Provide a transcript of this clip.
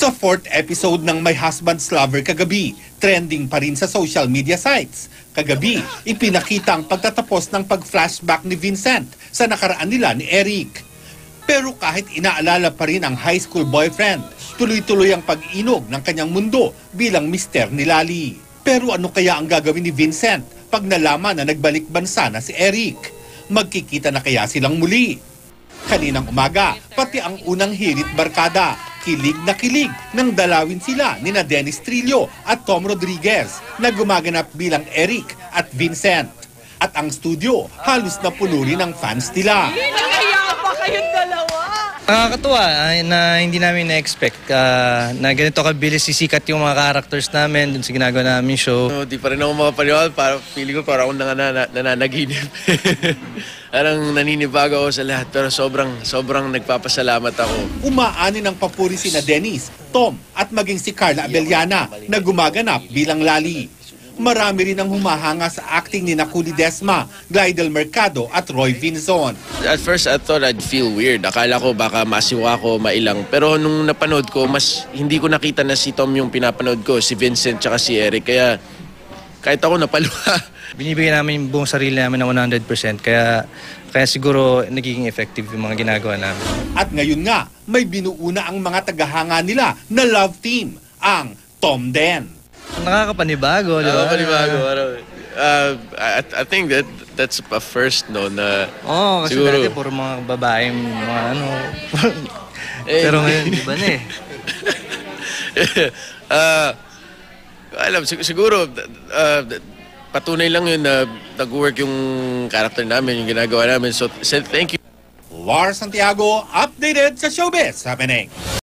Sa fourth episode ng My Husband's Lover kagabi, trending pa rin sa social media sites. Kagabi, ipinakita ang pagtatapos ng pag-flashback ni Vincent sa nakaraan nila ni Eric. Pero kahit inaalala pa rin ang high school boyfriend, tuloy-tuloy ang pag-inog ng kanyang mundo bilang mister ni Lali. Pero ano kaya ang gagawin ni Vincent pag nalaman na nagbalik bansa na si Eric? Magkikita na kaya silang muli? Kaninang umaga, pati ang unang hirit barkada, kilig na kilig nang dalawin sila ni na Dennis Trillo at Tom Rodriguez na gumaganap bilang Eric at Vincent. At ang studio, halos na puno rin ng fans nila. Nakaya pa kayong dalawa? Nakakatuwa na hindi namin na-expect na ganito kabilis sisikat yung mga characters namin dun sa ginagawa namin show. No, di pa rin ako makapaniwala. Feeling ko parang akong nananaginip. Parang naninibago ako sa lahat pero sobrang nagpapasalamat ako. Umaani ng papuri sina Dennis, Tom at maging si Carla Abellana na gumaganap bilang Lali. Marami rin ang humahanga sa acting ni Nakuli Desma, Glidel Mercado at Roy Vinzon. At first I thought I'd feel weird. Akala ko baka masiwa ko, mailang. Pero nung napanood ko, mas hindi ko nakita na si Tom yung pinapanood ko, si Vincent tsaka si Eric. Kaya kahit ako napaluha. Binibigyan namin yung buong sarili namin ng 100%. Kaya siguro nagiging effective yung mga ginagawa namin. At ngayon nga, may binuuna ang mga tagahanga nila na love team, ang Tom Den. Nakakapanibago, di ba? Nakakapanibago. I think that's a first, no, na kasi siguro, dati puro mga babaeng, mga ano. Pero ngayon, di ba na eh? Alam, siguro, patunay lang yun na nag-work yung character namin, yung ginagawa namin. So, thank you. Lars Santiago, updated sa Showbiz Happening.